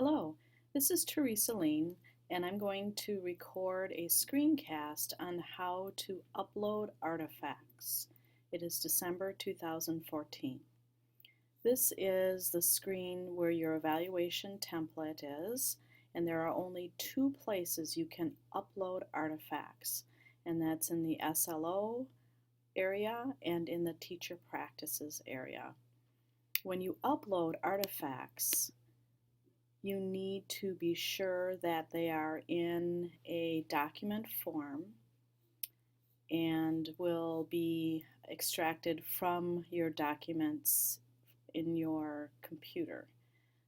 Hello, this is Teresa Lean, and I'm going to record a screencast on how to upload artifacts. It is December 2014. This is the screen where your evaluation template is, and there are only two places you can upload artifacts, and that's in the SLO area and in the Teacher Practices area. When you upload artifacts, you need to be sure that they are in a document form and will be extracted from your documents in your computer.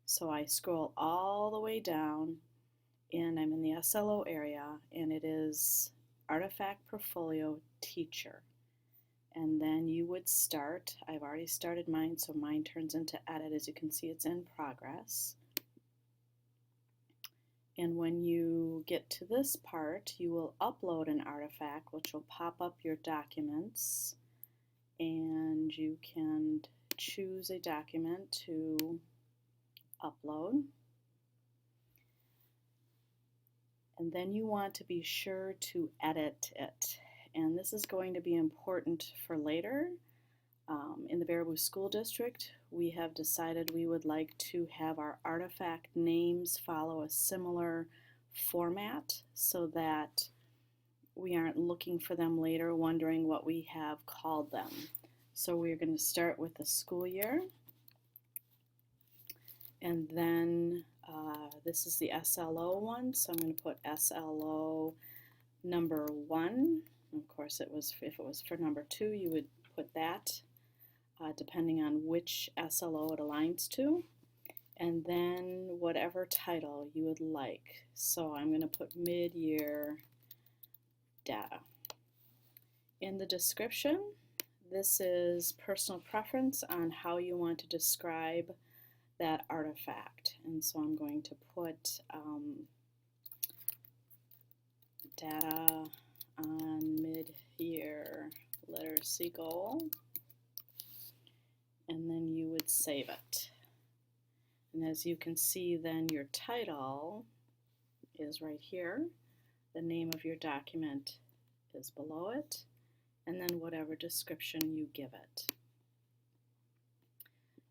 So I scroll all the way down and I'm in the SLO area, and it is Artifact Portfolio Teacher. And then you would start. I've already started mine, so mine turns into edit. As you can see, it's in progress. And when you get to this part, you will upload an artifact, which will pop up your documents, and you can choose a document to upload. And then you want to be sure to edit it. And this is going to be important for later. In the Baraboo School District, we have decided we would like to have our artifact names follow a similar format so that we aren't looking for them later wondering what we have called them. So we're going to start with the school year, and then this is the SLO one, so I'm going to put SLO number 1. Of course, if it was for number 2, you would put that. Depending on which SLO it aligns to, and then whatever title you would like. So I'm going to put mid-year data. In the description, this is personal preference on how you want to describe that artifact. And so I'm going to put data on mid-year literacy goal. And then you would save it. And as you can see, then your title is right here. The name of your document is below it, and then whatever description you give it.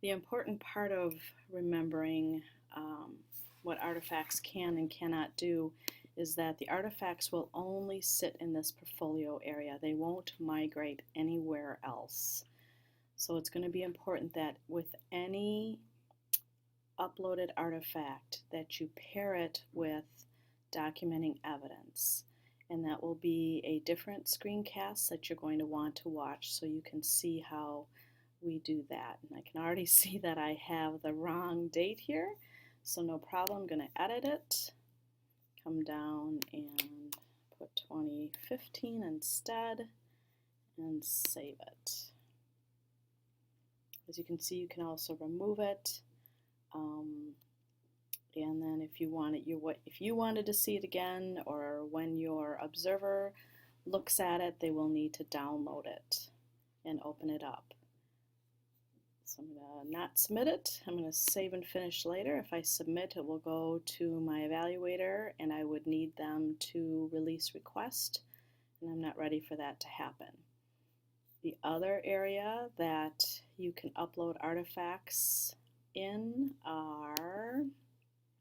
The important part of remembering what artifacts can and cannot do is that the artifacts will only sit in this portfolio area. They won't migrate anywhere else. So it's going to be important that with any uploaded artifact that you pair it with documenting evidence. And that will be a different screencast that you're going to want to watch so you can see how we do that. And I can already see that I have the wrong date here, so no problem. I'm going to edit it, come down and put 2015 instead, and save it. As you can see, you can also remove it, and then if you wanted to see it again, or when your observer looks at it, they will need to download it and open it up. So I'm going to not submit it. I'm going to save and finish later. If I submit, it will go to my evaluator, and I would need them to release request, and I'm not ready for that to happen. The other area that you can upload artifacts in are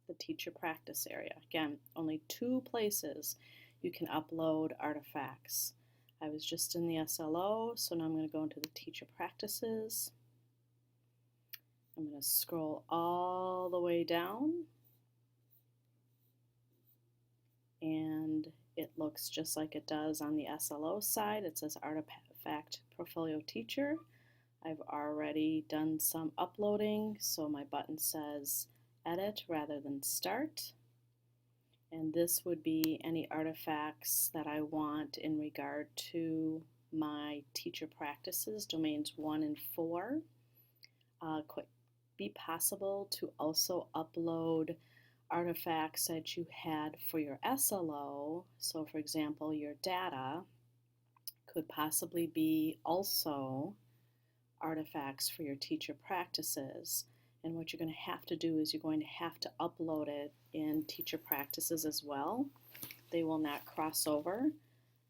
the teacher practice area. Again, only two places you can upload artifacts. I was just in the SLO, so now I'm going to go into the teacher practices. I'm going to scroll all the way down, and it looks just like it does on the SLO side. It says Artifact Portfolio Teacher. I've already done some uploading, so my button says Edit rather than Start. And this would be any artifacts that I want in regard to my teacher practices, domains 1 and 4. Could be possible to also upload artifacts that you had for your SLO. So for example, your data could possibly be also artifacts for your teacher practices. And what you're going to have to do is you're going to have to upload it in Teacher Practices as well. They will not cross over.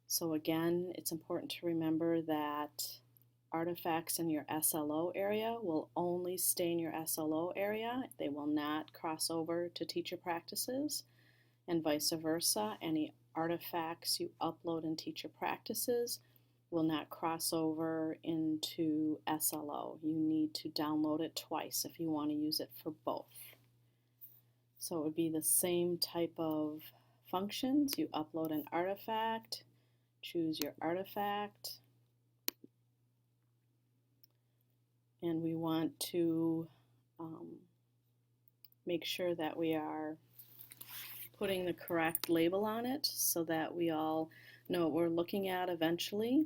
So again, it's important to remember that artifacts in your SLO area will only stay in your SLO area. They will not cross over to Teacher Practices, and vice versa. Any artifacts you upload in Teacher Practices will not cross over into SLO. You need to download it twice if you want to use it for both. So it would be the same type of functions. You upload an artifact, choose your artifact, and we want to make sure that we are putting the correct label on it so that we all know what we're looking at eventually.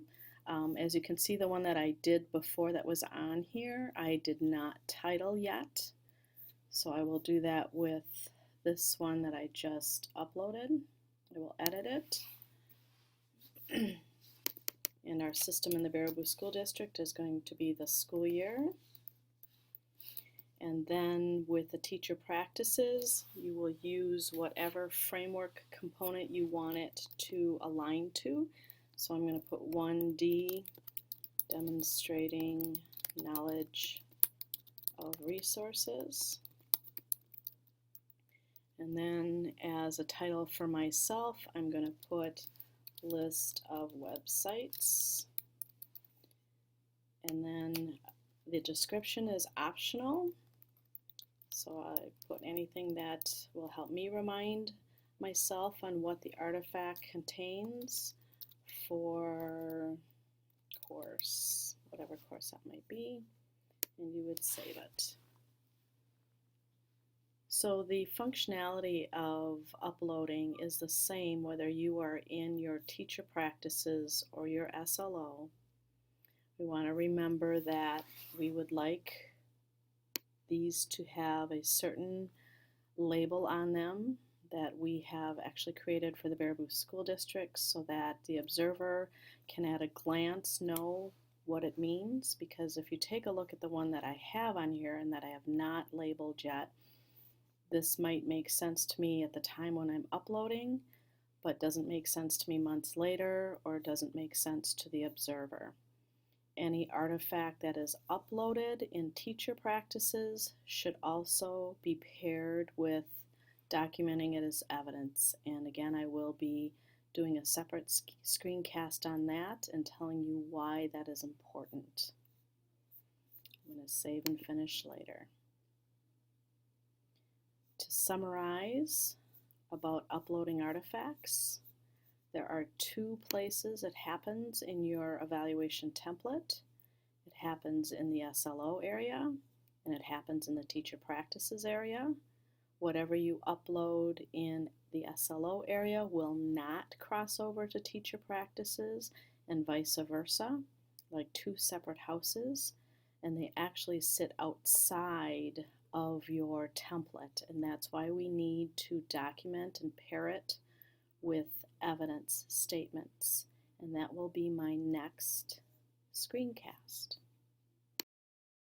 As you can see, the one that I did before that was on here, I did not title yet. So I will do that with this one that I just uploaded. I will edit it. And our system in the Baraboo School District is going to be the school year. And then with the Teacher Practices, you will use whatever framework component you want it to align to. So I'm going to put 1D, demonstrating knowledge of resources. And then as a title for myself, I'm going to put list of websites. And then the description is optional. So I put anything that will help me remind myself on what the artifact contains for course, whatever course that might be, and you would save it. So the functionality of uploading is the same whether you are in your Teacher Practices or your SLO. We want to remember that we would like these to have a certain label on them that we have actually created for the Baraboo School District so that the observer can at a glance know what it means, because if you take a look at the one that I have on here and that I have not labeled yet, this might make sense to me at the time when I'm uploading, but doesn't make sense to me months later, or doesn't make sense to the observer. Any artifact that is uploaded in Teacher Practices should also be paired with documenting it as evidence. And again, I will be doing a separate screencast on that and telling you why that is important. I'm going to save and finish later. To summarize about uploading artifacts, there are two places it happens in your evaluation template. It happens in the SLO area, and it happens in the Teacher Practices area. Whatever you upload in the SLO area will not cross over to Teacher Practices, and vice versa, like two separate houses, and they actually sit outside of your template, and that's why we need to document and pair it with evidence statements, and that will be my next screencast.